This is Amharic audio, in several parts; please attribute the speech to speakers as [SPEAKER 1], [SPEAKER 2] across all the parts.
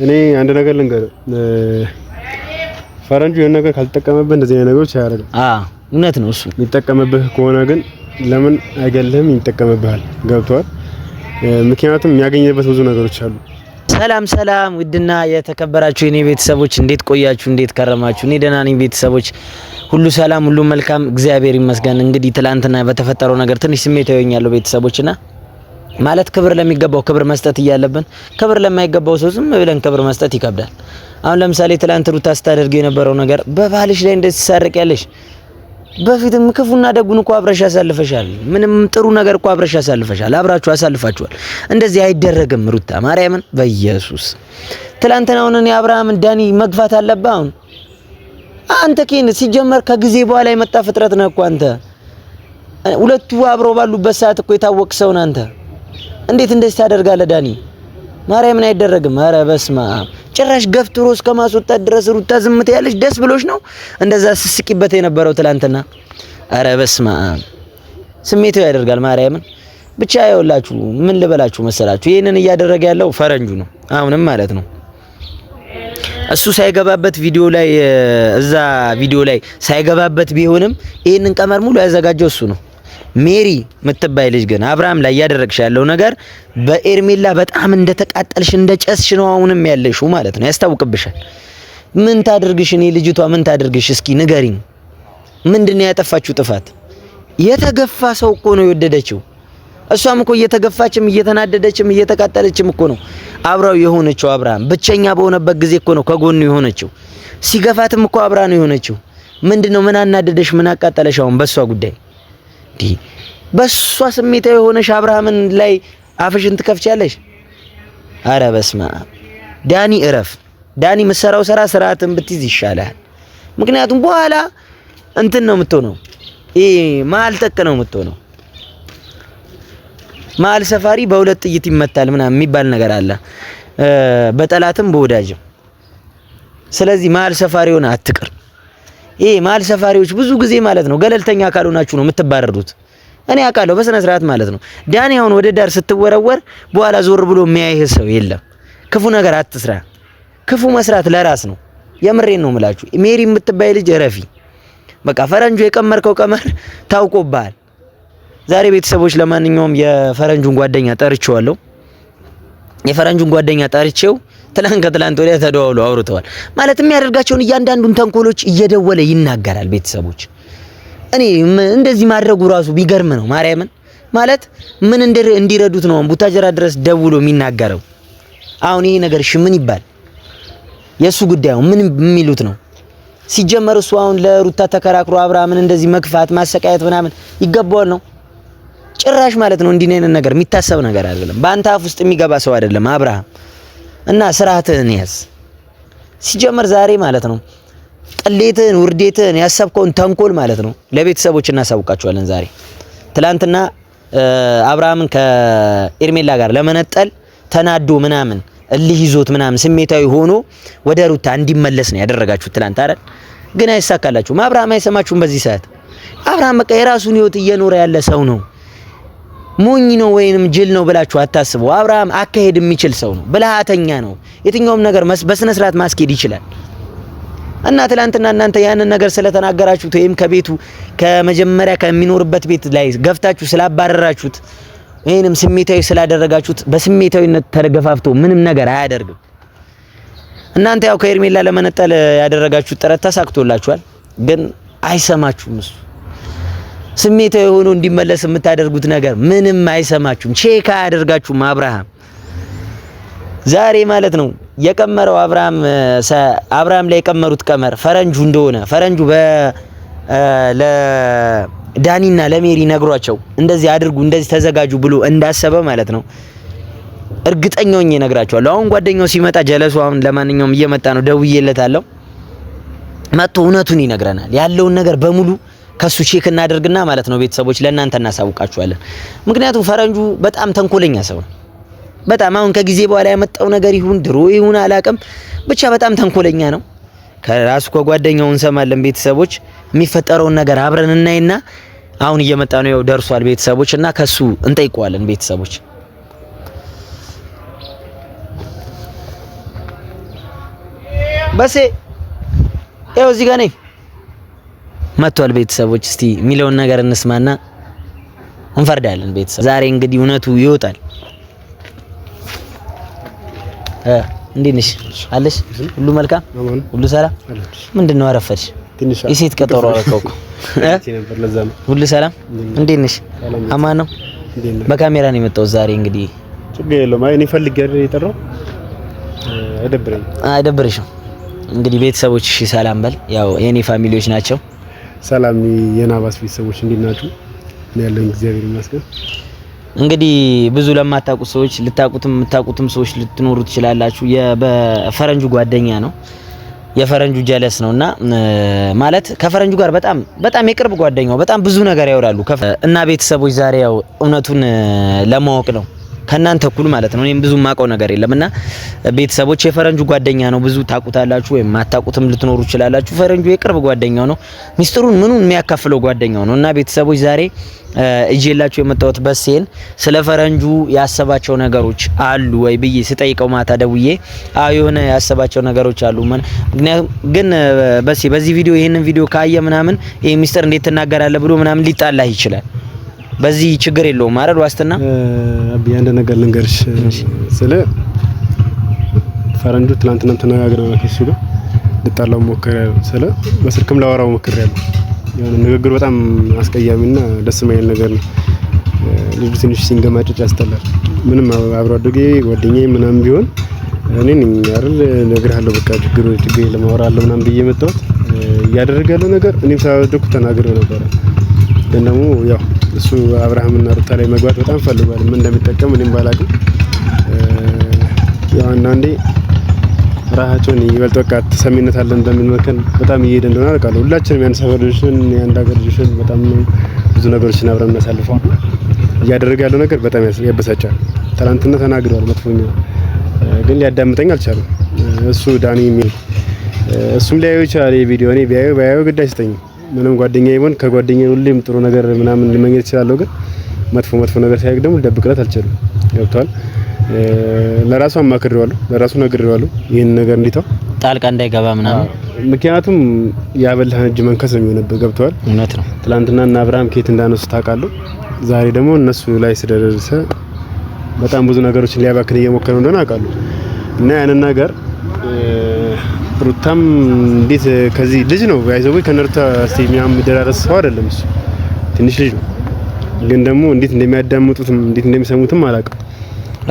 [SPEAKER 1] እኔ አንድ ነገር ልንገር ፈረንጁ የሆነ ነገር ካልተጠቀመብህ እንደዚህ አይነት ነገሮች አያደርግም።
[SPEAKER 2] እውነት ነው እሱ
[SPEAKER 1] የሚጠቀምብህ ከሆነ ግን ለምን አይገልህም? ይጠቀምብሃል። ገብቷል? ምክንያቱም የሚያገኝበት ብዙ ነገሮች አሉ።
[SPEAKER 2] ሰላም ውድና የተከበራችሁ የኔ ቤተሰቦች እንዴት ቆያችሁ? እንዴት ከረማችሁ? እኔ ደህና ነኝ። ቤተሰቦች ሁሉ ሰላም፣ ሁሉ መልካም፣ እግዚአብሔር ይመስገን። እንግዲህ ትላንትና በተፈጠረው ነገር ትንሽ ስሜታዊ ሆኛለሁ ቤተሰቦችና ማለት ክብር ለሚገባው ክብር መስጠት እያለብን ክብር ለማይገባው ሰው ዝም ብለን ክብር መስጠት ይከብዳል። አሁን ለምሳሌ ትላንት ሩታ ስታደርግ የነበረው ነገር በባልሽ ላይ እንደዚህ ሳርቅ ያለሽ በፊትም ክፉና ደጉን እኮ አብረሽ ያሳልፈሻል። ምንም ጥሩ ነገር እኮ አብረሽ ያሳልፈሻል። አብራችሁ ያሳልፋችኋል። እንደዚህ አይደረግም ሩታ ማርያምን በኢየሱስ ትላንትና እኔ አብርሃምን ዳኒ መግፋት አለብህ። አሁን አንተ ከእኔ ሲጀመር ከጊዜ በኋላ የመጣ ፍጥረት ነህ እኮ አንተ። ሁለቱ አብረው ባሉበት ሰዓት እኮ የታወቅ ሰው ነህ አንተ። እንዴት እንደዚህ ታደርጋለህ ዳኒ? ማርያምን አይደረግም። ኧረ በስመ አብ ጭራሽ ገፍትሮ እስከማስወጣት ድረስ ሩታ ዝምት ያለሽ ደስ ብሎሽ ነው እንደዛ ስስቂበት የነበረው ትላንትና? ኧረ በስመ አብ ስሜታዊ ያደርጋል ማርያምን። ብቻ ይኸውላችሁ ምን ልበላችሁ መሰላችሁ፣ ይሄንን እያደረገ ያለው ፈረንጁ ነው አሁንም ማለት ነው። እሱ ሳይገባበት ቪዲዮ ላይ እዛ ቪዲዮ ላይ ሳይገባበት ቢሆንም ይሄንን ቀመር ሙሉ ያዘጋጀው እሱ ነው። ሜሪ ምትባይ ልጅ ግን አብርሃም ላይ ያደረግሽ ያለው ነገር በኤርሜላ በጣም እንደተቃጠልሽ እንደጨስሽ ነው አሁንም ያለሽው ማለት ነው። ያስታውቅብሻል። ምን ታድርግሽ? እኔ ልጅቷ ምን ታድርግሽ? እስኪ ንገሪኝ። ምንድነው ያጠፋችው ጥፋት? የተገፋ ሰው እኮ ነው የወደደችው። እሷም እኮ እየተገፋችም እየተናደደችም እየተቃጠለችም እኮ ነው አብራው የሆነችው። አብርሃም ብቸኛ በሆነበት ጊዜ እኮ ነው ከጎኑ የሆነችው። ሲገፋትም እኮ አብራ ነው የሆነችው። ምንድነው ምን አናደደሽ? ምን አቃጠለሽ? አሁን በሷ ጉዳይ በሷ ስሜታዊ የሆነሽ አብርሃምን ላይ አፍሽን ትከፍቻለሽ? አረ በስመ አብ ዳኒ እረፍ። ዳኒ መሰራው ስርዓትን ብትይዝ ይሻላል። ምክንያቱም በኋላ እንትን ነው የምትሆነው፣ መሀል ጠቅ ነው የምትሆነው። መሀል ሰፋሪ በሁለት ጥይት ይመታል ምናምን የሚባል ነገር አለ፣ በጠላትም በወዳጅም። ስለዚህ መሀል ሰፋሪ ሆነ አትቅር። መሀል ሰፋሪዎች ብዙ ጊዜ ማለት ነው ገለልተኛ ካልሆናችሁ ነው የምትባረሩት። እኔ አውቃለሁ በስነ ስርዓት ማለት ነው። ዳኒ አሁን ወደ ዳር ስትወረወር በኋላ ዞር ብሎ የሚያይህ ሰው የለም። ክፉ ነገር አትስራ። ክፉ መስራት ለራስ ነው። የምሬን ነው የምላችሁ። ሜሪ የምትባይ ልጅ ረፊ በቃ ፈረንጁ የቀመርከው ቀመር ታውቆብሃል። ዛሬ ቤተሰቦች ለማንኛውም የፈረንጁን ጓደኛ ጠርቼዋለሁ። የፈረንጁን ጓደኛ ጠርቼው ከትላንት ወዲያ ተደዋውለው አውርተዋል። ማለት የሚያደርጋቸውን እያንዳንዱን ተንኮሎች እየደወለ ይናገራል። ቤተሰቦች እኔ እንደዚህ ማድረጉ ራሱ ቢገርም ነው ማርያምን። ማለት ምን እንዲረዱት ነው ቡታጀራ ድረስ ደውሎ የሚናገረው? አሁን ይሄ ነገር እሺ ምን ይባል? የሱ ጉዳዩ ምን የሚሉት ነው? ሲጀመር እሱ አሁን ለሩታ ተከራክሮ አብርሃምን እንደዚህ መግፋት ማሰቃየት ምናምን ይገባዋል ነው? ጭራሽ ማለት ነው እንዲህ አይነት ነገር የሚታሰብ ነገር አይደለም። በአንተ አፍ ውስጥ የሚገባ ሰው አይደለም አብርሃም። እና ስርዓትህን ያዝ። ሲጀመር ዛሬ ማለት ነው ቅሌትህን ውርዴትህን ያሰብከውን ተንኮል ማለት ነው ለቤተሰቦች እናሳውቃቸዋለን ዛሬ። ትላንትና አብርሃምን ከኤርሜላ ጋር ለመነጠል ተናዶ ምናምን እልህ ይዞት ምናምን ስሜታዊ ሆኖ ወደ ሩታ እንዲመለስ ነው ያደረጋችሁት ትላንት አይደል? ግን አይሳካላችሁም። አብርሃም አይሰማችሁም በዚህ ሰዓት። አብርሃም በቃ የራሱን ህይወት እየኖረ ያለ ሰው ነው። ሞኝ ነው ወይንም ጅል ነው ብላችሁ አታስቡ። አብርሃም አካሄድ የሚችል ሰው ነው። ብልሃተኛ ነው። የትኛውም ነገር በስነ ስርዓት ማስኬድ ይችላል። እና ትላንትና እናንተ ያንን ነገር ስለተናገራችሁት ወይም ከቤቱ ከመጀመሪያ ከሚኖርበት ቤት ላይ ገፍታችሁ ስላባረራችሁት ወይንም ስሜታዊ ስላደረጋችሁት በስሜታዊነት ተገፋፍቶ ምንም ነገር አያደርግም። እናንተ ያው ከኤርሜላ ለመነጠል ያደረጋችሁት ጥረት ተሳክቶላችኋል። ግን አይሰማችሁም እሱ ስሜታዊ ሆኖ እንዲመለስ የምታደርጉት ነገር ምንም አይሰማችሁም። ቼክ አያደርጋችሁም። አብርሃም ዛሬ ማለት ነው የቀመረው አብርሃም ላይ የቀመሩት ቀመር ፈረንጁ እንደሆነ ፈረንጁ ለዳኒና ለሜሪ ነግሯቸው እንደዚህ አድርጉ እንደዚህ ተዘጋጁ ብሎ እንዳሰበ ማለት ነው እርግጠኛ ሆኜ እነግራቸዋለሁ። አሁን ጓደኛው ሲመጣ ጀለሱ አሁን ለማንኛውም እየመጣ ነው፣ ደውዬለታለሁ። መጥቶ እውነቱን ይነግረናል። ያለውን ነገር በሙሉ ከሱ ቼክ እናደርግና ማለት ነው ቤተሰቦች ለእናንተ እናሳውቃችኋለን። ምክንያቱም ፈረንጁ በጣም ተንኮለኛ ሰው ነው። በጣም አሁን ከጊዜ በኋላ ያመጣው ነገር ይሁን ድሮ ይሁን አላቅም፣ ብቻ በጣም ተንኮለኛ ነው። ከራሱ ከጓደኛው እንሰማለን ቤተሰቦች። የሚፈጠረውን ነገር አብረን እናይና አሁን እየመጣ ነው ያው ደርሷል ቤተሰቦች እና ከሱ እንጠይቀዋለን ቤተሰቦች። በሴ ያው እዚህ ጋር ነኝ መጥቷል። ቤተሰቦች እስቲ የሚለውን ነገር እንስማና እንፈርዳለን። ቤተሰብ ዛሬ እንግዲህ እውነቱ ይወጣል። እንዴት ነሽ? አለሽ? ሁሉ መልካም? ሁሉ ሰላም? ምንድነው አረፈድሽ? የሴት ቀጠሮ አረከውኩ ሁሉ ሰላም? እንዴት ነሽ? አማን ነው? በካሜራ ነው የመጣሁት ዛሬ እንግዲህ
[SPEAKER 1] ችግር የለውም። አይ እኔ ፈልጌ አይደል የጠራው
[SPEAKER 2] አይደብርሽም? እንግዲህ ቤተሰቦች እሺ ሰላም በል። ያው የኔ ፋሚሊዎች ናቸው።
[SPEAKER 1] ሰላም የናባስ ቤተሰቦች እንዴት ናችሁ? እኔ ያለኝ እግዚአብሔር ይመስገን።
[SPEAKER 2] እንግዲህ ብዙ ለማታውቁት ሰዎች ልታውቁትም የምታውቁትም ሰዎች ልትኖሩ ትችላላችሁ። በፈረንጁ ጓደኛ ነው። የፈረንጁ ጀለስ ነውና ማለት ከፈረንጁ ጋር በጣም የቅርብ ጓደኛው በጣም ብዙ ነገር ያወራሉ እና ቤተሰቦች ዛሬ ያው እውነቱን ለማወቅ ነው ከናንተ እኩል ማለት ነው። እኔም ብዙ ማቀው ነገር የለምና ቤተሰቦች የፈረንጁ ጓደኛ ነው። ብዙ ታቁታላችሁ ወይም ማታቁትም ልትኖሩ ይችላላችሁ። ፈረንጁ የቅርብ ጓደኛው ነው። ሚስጥሩን ምኑን የሚያካፍለው ጓደኛው ነው እና ቤተሰቦች ዛሬ እጄላችሁ የመጣሁት በሴን ስለ ፈረንጁ ያሰባቸው ነገሮች አሉ ወይ ብዬ ስጠይቀው ማታ ደውዬ አዎ የሆነ ያሰባቸው ነገሮች አሉ። ምክንያቱም ግን በዚህ ቪዲዮ ይሄንን ቪዲዮ ካየ ምናምን ይሄ ሚስጥር እንዴት ትናገራለህ ብሎ ምናምን ሊጣላህ ይችላል። በዚህ ችግር የለውም አይደል? ዋስትና
[SPEAKER 1] አቢ አንድ ነገር ልንገርሽ። ስለ ፈረንጁ ትላንትና ተነጋግረናል ከሱ ጋር ልጣላው ሞክሬያለሁ። ስለ በስልክም ላወራው ሞክሬያለሁ። የሆነ ንግግር በጣም አስቀያሚና ደስ የማይል ነገር ነው። ልጅ ትንሽ ሲንገማጭጭ ያስጠላል። ምንም አብሮ አደጌ ጓደኛዬ ምናምን ቢሆን እኔ ነኝ አይደል እነግርሃለሁ በቃ ችግር ለማወራለሁ ምናምን ብዬ መጣሁት። እያደረገ ያለው ነገር እኔም ሳወደኩ ተናግሬው ነበር። ግን ደግሞ ያው እሱ አብርሃምና ሩታ ላይ መግባት በጣም ፈልጓል። ምን እንደሚጠቀም እኔም ባላውቅም ያው አንዳንዴ ራሳቸውን ይበልጥ በቃ ተሰሚነት አለ እንደምንመከን በጣም እየሄደ እንደሆነ አውቃለሁ። ሁላችንም ያን ሰፈር ልጅን ያን ሀገር ልጅን በጣም ብዙ ነገሮችን አብረን እናሳልፈዋል። እያደረገ ያለው ነገር በጣም ያበሳጫል። ትናንትና ተናግሯል መጥፎኛ፣ ግን ሊያዳምጠኝ አልቻለም። እሱ ዳኒ የሚል እሱም ሊያየው ይችላል የቪዲዮ እኔ ቢያየው ግድ አይሰጠኝም። ምንም ጓደኛዬ ይሆን ከጓደኛዬ ሁሌም ጥሩ ነገር ምናምን ልመኘት ይችላል። ግን መጥፎ ነገር ሳይግ ደግሞ ልደብቅለት አልችልም። ገብቷል። ለራሱ አማክሬዋለሁ፣ ለራሱ ነግሬዋለሁ ይሄን ነገር እንዲተው
[SPEAKER 2] ጣልቃ እንዳይገባ ምናምን።
[SPEAKER 1] ምክንያቱም ያበላህን እጅ መንከስ ነው የሚሆነው። ገብቷል።
[SPEAKER 2] እውነት ነው።
[SPEAKER 1] ትላንትና እና አብርሃም ከየት እንዳነሱ ታውቃለህ። ዛሬ ደግሞ እነሱ ላይ ስለደረሰ በጣም ብዙ ነገሮችን ሊያባክን እየሞከረ እንደሆነ አውቃለሁ እና ያንን ነገር ሩታም እንዴት ከዚህ ልጅ ነው ያይዘው ከነርታ ሲሚያም ደራረስ ሰው አይደለም እሱ ትንሽ ልጅ ነው። ግን ደግሞ እንዴት እንደሚያዳምጡትም እንዴት እንደሚሰሙትም አላውቅም።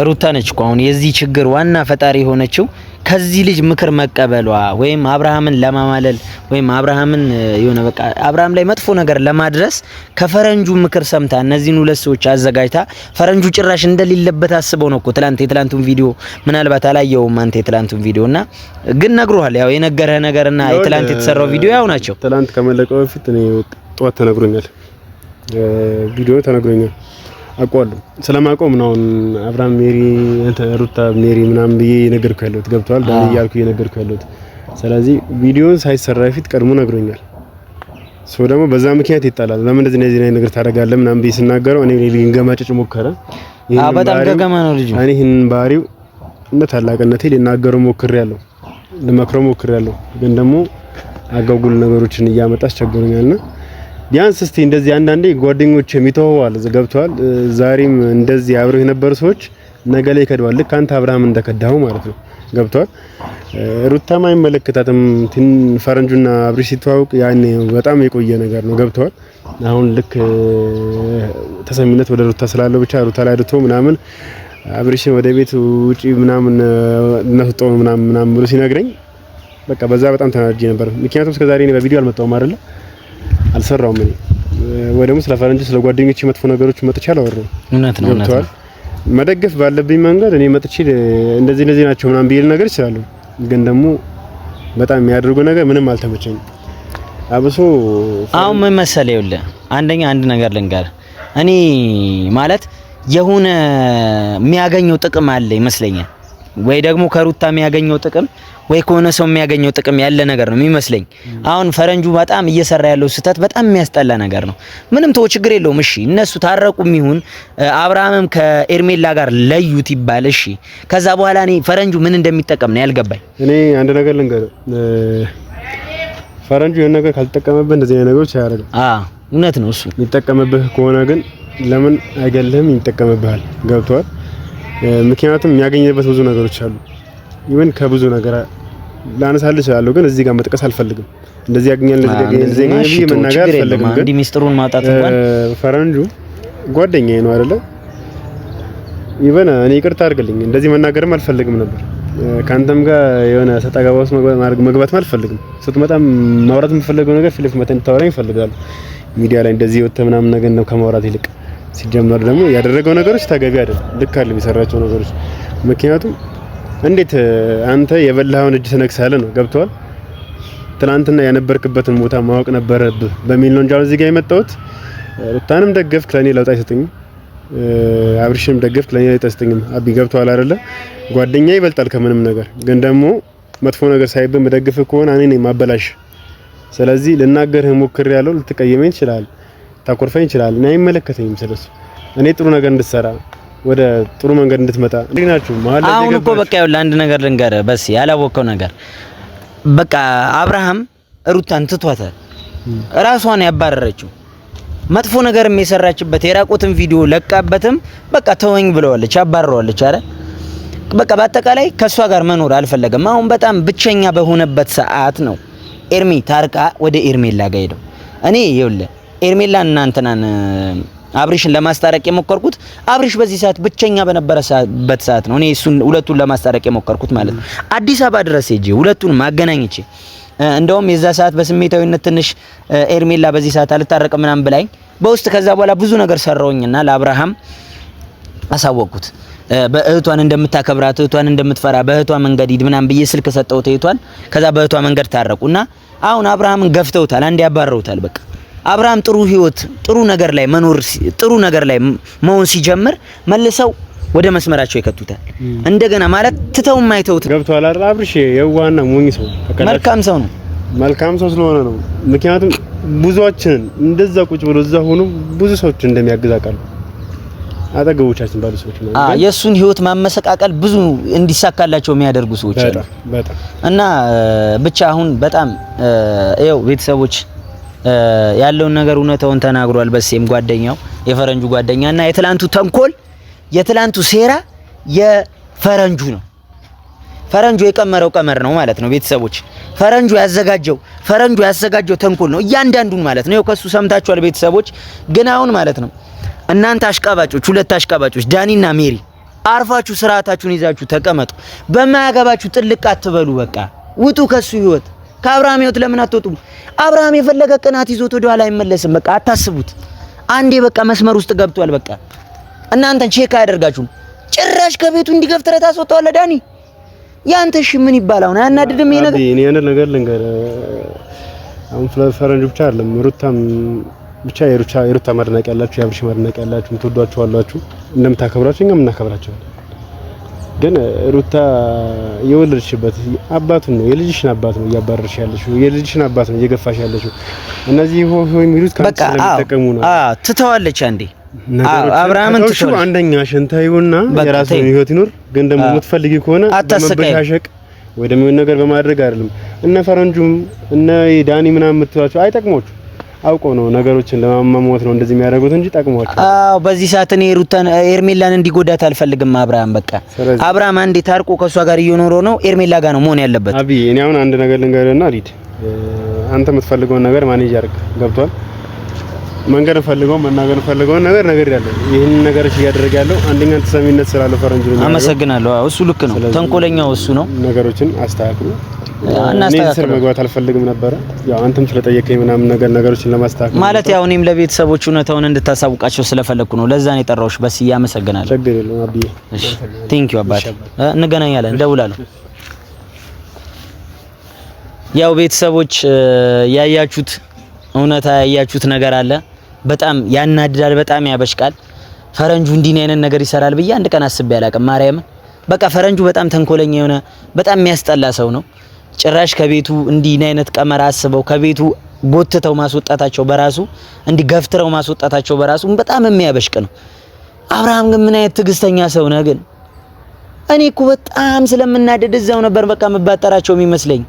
[SPEAKER 2] ሩታ ነች እኮ አሁን የዚህ ችግር ዋና ፈጣሪ የሆነችው ከዚህ ልጅ ምክር መቀበሏ ወይም አብርሃምን ለማማለል ወይም አብርሃምን የሆነ በቃ አብርሃም ላይ መጥፎ ነገር ለማድረስ ከፈረንጁ ምክር ሰምታ እነዚህን ሁለት ሰዎች አዘጋጅታ ፈረንጁ ጭራሽ እንደሌለበት አስበው ነው እኮ የትላንቱን ቪዲዮ ምናልባት አላየውም አንተ የትላንቱን ቪዲዮና ግን ነግሮሃል። ያው የነገረህ ነገርና የትላንት የተሰራው ቪዲዮ ያው ናቸው።
[SPEAKER 1] ትላንት ከመለቀው በፊት እኔ ጧት ተነግሮኛል፣ ቪዲዮ ተነግሮኛል አውቀዋለሁ። ስለማውቀው ነው አብርሃም ሜሪ አንተ ሩታ ሜሪ ምናምን ብዬ የነገርኩህ ያለሁት ገብቷል። ዳኒ እያልኩ የነገርኩህ ያለሁት ስለዚህ ቪዲዮን ሳይሰራ በፊት ቀድሞ ነግሮኛል። ሰው ደግሞ በዛ ምክንያት ይጣላል። ለምን እንደዚህ ነገር ታደርጋለህ ምናምን ብዬ ስናገረው እኔ ሊንገማጭጭ ሞከረ።
[SPEAKER 2] በጣም ገገማ ነው ልጅ።
[SPEAKER 1] እኔ ይሄን ባህሪው እንደ ታላቅነቴ ልናገረው ሞክሬያለሁ፣ ልመክረው ሞክሬያለሁ። ግን ደግሞ አጋጉል ነገሮችን እያመጣ አስቸግሮኛልና ቢያንስ እስቲ እንደዚህ አንዳንዴ ጓደኞች የሚተዋዋል ገብቷል። ዛሬም እንደዚህ አብረው የነበሩ ሰዎች ነገ ላይ ይከዳዋል። ልክ አንተ አብርሃም እንደከዳው ማለት ነው። ገብቷል። ሩታም አይመለከታትም። ፈረንጁና አብርሽ ሲተዋወቅ ያኔ በጣም የቆየ ነገር ነው። ገብቷል። አሁን ልክ ተሰሚነት ወደ ሩታ ስላለው ብቻ ሩታ ላይ አድቶ ምናምን አብርሽን ወደ ቤት ውጪ ምናምን እናስወጣው ምናምን ብሎ ሲነግረኝ በቃ በዛ በጣም ተናድጄ ነበር። ምክንያቱም እስከዛሬ እኔ በቪዲዮ አልመጣሁም አይደለ አልሰራውም። እኔ ወይ ደግሞ ስለ ፈረንጅ ስለ ጓደኞቼ መጥፎ ነገሮች መጥቻ አላወራሁም። እውነት ነው። መደገፍ ባለብኝ መንገድ እኔ መጥቼ እንደዚህ ናቸው ምናምን ቢል ነገር ይችላል። ግን ደግሞ በጣም የሚያደርጉ ነገር ምንም አልተመቸኝም። አብሶ
[SPEAKER 2] አሁን ምን መሰለህ ይኸውልህ፣ አንደኛ አንድ ነገር ልንገርህ። እኔ ማለት የሆነ የሚያገኘው ጥቅም አለ ይመስለኛል። ወይ ደግሞ ከሩታ የሚያገኘው ጥቅም ወይ ከሆነ ሰው የሚያገኘው ጥቅም ያለ ነገር ነው የሚመስለኝ። አሁን ፈረንጁ በጣም እየሰራ ያለው ስህተት በጣም የሚያስጠላ ነገር ነው። ምንም ተው ችግር የለውም እሺ፣ እነሱ ታረቁም ይሁን አብርሃምም ከኤርሜላ ጋር ለዩት ይባል እሺ። ከዛ በኋላ እኔ ፈረንጁ ምን እንደሚጠቀም ነው ያልገባኝ።
[SPEAKER 1] እኔ አንድ ነገር ልንገርህ፣ ፈረንጁ የሆነ ነገር ካልተጠቀመብህ እንደዚህ አይነት ነገሮች አያደርግም።
[SPEAKER 2] እውነት ነው እሱ።
[SPEAKER 1] የሚጠቀምብህ ከሆነ ግን ለምን አይገልህም? ይጠቀምብሃል። ገብቶሃል? ምክንያቱም የሚያገኝበት ብዙ ነገሮች አሉ። ይሄን ከብዙ ነገር ላነሳልህ እችላለሁ፣ ግን እዚህ ጋር መጥቀስ አልፈልግም። እንደዚህ ያገኛል እንደዚህ ያገኛል መናገር አልፈልግም። ግን
[SPEAKER 2] ሚስጥሩን ማውጣት እንኳን
[SPEAKER 1] ፈረንጁ ጓደኛዬ ነው አይደለ? ይበና እኔ ይቅርታ አድርግልኝ፣ እንደዚህ መናገርም አልፈልግም ነበር። ካንተም ጋር የሆነ ሰጣጋባ ውስጥ መግባትም አልፈልግም። ስትመጣም ማውራት የምፈልገው ነገር ፊት ለፊት መተን ታወራኝ እፈልጋለሁ። ሚዲያ ላይ እንደዚህ ወጥተ ምናምን ነገር ነው ከማውራት ይልቅ። ሲጀመር ደግሞ ያደረገው ነገሮች ተገቢ አይደለም፣ ልክ አይደለም የሰራቸው ነገሮች። ምክንያቱም እንዴት አንተ የበላኸውን እጅ ትነክሳለህ ነው። ገብቶሃል? ትናንትና ያነበርክበትን ቦታ ማወቅ ነበረብህ በሚል ነው እንጂ እዚህ ጋር የመጣሁት። ሩታንም ደገፍክ ለኔ ለውጥ አይሰጠኝም፣ አብርሽንም ደገፍክ ለኔ ለውጥ አይሰጠኝም። አቢ ገብቶሃል አይደለ? ጓደኛ ይበልጣል ከምንም ነገር። ግን ደግሞ መጥፎ ነገር ሳይብህ መደገፍ ከሆነ እኔ ነኝ ማበላሽ። ስለዚህ ልናገርህ ሞክሬያለሁ። ልትቀየመኝ ትችላለህ፣ ታኮርፈኝ ትችላለህ። እኔ አይመለከተኝም ስለሱ። እኔ ጥሩ ነገር እንድትሰራ ወደ ጥሩ መንገድ እንድትመጣ እንዴናችሁ ማለት ነው።
[SPEAKER 2] አሁን እኮ በቃ ይኸውልህ አንድ ነገር ልንገርህ፣ በስ ያላወቀው ነገር በቃ አብርሃም ሩታን ትቷታል። ራሷን ያባረረችው መጥፎ ነገርም የሰራችበት የራቆትን ቪዲዮ ለቃበትም በቃ ተወኝ ብለዋለች፣ አባረዋለች አይደል? በቃ በአጠቃላይ ከሷ ጋር መኖር አልፈለገም። አሁን በጣም ብቸኛ በሆነበት ሰዓት ነው ኤርሚ ታርቃ ወደ ኤርሜላ ጋር ሄደው። እኔ ይኸውልህ ኤርሜላን እናንተናን አብሪሽን ለማስታረቅ የሞከርኩት አብሪሽ በዚህ ሰዓት ብቸኛ በነበረበት ሰዓት ነው። እኔ እሱን ሁለቱን ለማስታረቅ የሞከርኩት ማለት ነው። አዲስ አበባ ድረስ ሄጄ ሁለቱን ማገናኘቼ እንደውም የዛ ሰዓት በስሜታዊነት ትንሽ ኤርሜላ በዚህ ሰዓት አልታረቅም ምናምን ብላኝ በውስጥ ከዛ በኋላ ብዙ ነገር ሰራውኝና ለአብርሃም አሳወቅኩት። በእህቷን እንደምታከብራት እህቷን እንደምትፈራ በእህቷ መንገድ ሂድ ምናምን ብዬ ስልክ ሰጠሁት እህቷን። ከዛ በእህቷ መንገድ ታረቁና አሁን አብርሃምን ገፍተውታል፣ አንዴ ያባረውታል። በቃ አብርሃም ጥሩ ህይወት ጥሩ ነገር ላይ መኖር ጥሩ ነገር ላይ መሆን ሲጀምር መልሰው ወደ መስመራቸው ይከቱታል። እንደገና ማለት ትተው ማይተውት
[SPEAKER 1] ገብቷል አይደል? አብርሽ የዋህና ሞኝ ሰው
[SPEAKER 2] መልካም ሰው ነው።
[SPEAKER 1] መልካም ሰው ስለሆነ ነው። ምክንያቱም ብዙዎችን እንደዛ ቁጭ ብሎ እዛ ሆኖ ብዙ ሰዎች እንደሚያግዛቃሉ አጠገቦቻችን ባሉ ሰዎች ነው።
[SPEAKER 2] የሱን ህይወት ማመሰቃቀል ብዙ እንዲሳካላቸው የሚያደርጉ ሰዎች አሉ
[SPEAKER 1] በጣም እና
[SPEAKER 2] ብቻ አሁን በጣም ይኸው ቤተሰቦች ያለውን ነገር እውነታውን ተናግሯል። በሴም ጓደኛው የፈረንጁ ጓደኛና የትላንቱ ተንኮል የትላንቱ ሴራ የፈረንጁ ነው። ፈረንጁ የቀመረው ቀመር ነው ማለት ነው። ቤተሰቦች ፈረንጁ ያዘጋጀው ተንኮል ነው እያንዳንዱን ማለት ነው። ከሱ ሰምታችኋል ቤተሰቦች። ግን አሁን ማለት ነው እናንተ አሽቃባጮች፣ ሁለት አሽቃባጮች ዳኒና ሜሪ አርፋችሁ ስርዓታችሁን ይዛችሁ ተቀመጡ። በማያገባችሁ ጥልቅ አትበሉ። በቃ ውጡ ከሱ ህይወት። ከአብርሃም ህይወት ለምን አትወጡም? አብርሃም የፈለገ ቅናት ይዞት ወደ ኋላ አይመለስም። በቃ አታስቡት። አንዴ በቃ መስመር ውስጥ ገብቷል። በቃ እናንተን ቼክ አያደርጋችሁም። ጭራሽ ከቤቱ እንዲገፍትረት አስወጣዋለህ ዳኒ። ያንተ እሺ ምን ይባላል? አያናድድም ይሄ ነገር?
[SPEAKER 1] እኔ ያንን ነገር ልንገር። አሁን ፈረንጁ ብቻ አይደለም ሩታም ብቻ የሩታ ማድነቅ ያላችሁ የአብርሽ ማድነቅ ያላችሁ የምትወዷቸው አላችሁ፣ እንደምታከብራችሁ እኛም እናከብራቸዋለን። ግን ሩታ የወለድሽበት አባቱን ነው የልጅሽን አባት ነው እያባረርሽ ያለሽው፣ የልጅሽን አባት ነው እየገፋሽ ያለሽው። እነዚህ ሆይ የሚሉት ካንተ ስለሚጠቀሙ ነው።
[SPEAKER 2] ትተዋለች አንዴ
[SPEAKER 1] አብርሃምን ትተው አንደኛ ሸንታዩና የራስን ህይወት ይኖር። ግን ደግሞ የምትፈልጊ ከሆነ በመበሻሸቅ ወይ ደግሞ ነገር በማድረግ አይደለም። እነ ፈረንጁም እነ ዳኒ ምናምን የምትሏቸው አይጠቅሞቹ አውቀው ነው ነገሮችን ለማማሞት ነው እንደዚህ የሚያደርጉት እንጂ ጠቅሟቸው።
[SPEAKER 2] በዚህ ሰዓት እኔ ሩታን ኤርሜላን እንዲጎዳት አልፈልግም። አብርሃም በቃ አብርሃም አንዴ ታርቆ ከሷ ጋር እየኖረ ነው። ኤርሜላ ጋር ነው መሆን ያለበት።
[SPEAKER 1] አቢ እኔ አሁን አንድ ነገር ልንገርህና ሊድ አንተ የምትፈልገውን ነገር ማኔጅ አድርግ። ገብቷል? መንገር ፈልገው መናገር ፈልገው ነገር ያለው ይሄን ነገር እያደረገ ያለው አንደኛ ተሰሚነት ስላለው ፈረንጁ ነው።
[SPEAKER 2] አመሰግናለሁ። እሱ ልክ ነው። ተንኮለኛው እሱ ነው። ነገሮችን
[SPEAKER 1] አስተካክሉ። እናስተካክል መግባት አልፈልግም ነበር። ያው አንተም ስለጠየቀኝ ምናምን ነገሮችን ለማስተካከል
[SPEAKER 2] ማለት ያው እኔም ለቤተሰቦቹ እውነታውን እንድታሳውቃቸው ስለፈለኩ ነው። ለዛ ነው የጠራሁሽ። በስ ያመሰግናለሁ።
[SPEAKER 1] ችግር የለውም አብዬ።
[SPEAKER 2] እሺ ቴንክ ዩ አባቴ። እንገናኛለን፣ እደውላለሁ። ያው ቤተሰቦች ያያችሁት እውነታ ያያችሁት ነገር አለ። በጣም ያናድዳል፣ በጣም ያበሽቃል። ፈረንጁ እንዲህ አይነት ነገር ይሰራል ብዬ አንድ ቀን አስቤ አላውቅም። ማርያምን በቃ ፈረንጁ በጣም ተንኮለኛ የሆነ በጣም የሚያስጠላ ሰው ነው። ጭራሽ ከቤቱ እንዲህ አይነት ቀመር አስበው ከቤቱ ጎትተው ማስወጣታቸው በራሱ እንዲህ ገፍትረው ማስወጣታቸው በራሱ በጣም የሚያበሽቅ ነው። አብርሃም ግን ምን አይነት ትዕግስተኛ ሰው ነው ግን። እኔ እኮ በጣም ስለምናደድ እዛው ነበር በቃ መባጠራቸው የሚመስለኝ።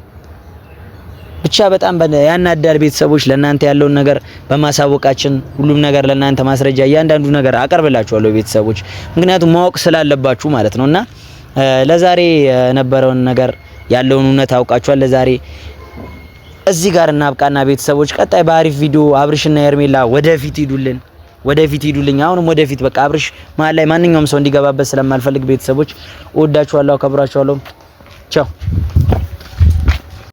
[SPEAKER 2] ብቻ በጣም ያናዳል። ቤተሰቦች ለእናንተ ያለውን ነገር በማሳወቃችን ሁሉም ነገር ለእናንተ ማስረጃ እያንዳንዱ ነገር አቀርብላችኋለሁ ቤተሰቦች፣ ምክንያቱም ማወቅ ስላለባችሁ ማለት ነውና ለዛሬ የነበረውን ነገር ያለውን እውነት አውቃችኋል። ለዛሬ እዚህ ጋር እናብቃና ቤተሰቦች ቀጣይ በአሪፍ ቪዲዮ አብርሽና ሄርሜላ ወደፊት ሂዱልኝ። አሁንም ወደፊት በቃ አብርሽ መሀል ላይ ማንኛውም ሰው እንዲገባበት ስለማልፈልግ ቤተሰቦች እወዳችኋለሁ፣ አከብራችኋለሁ። ቻው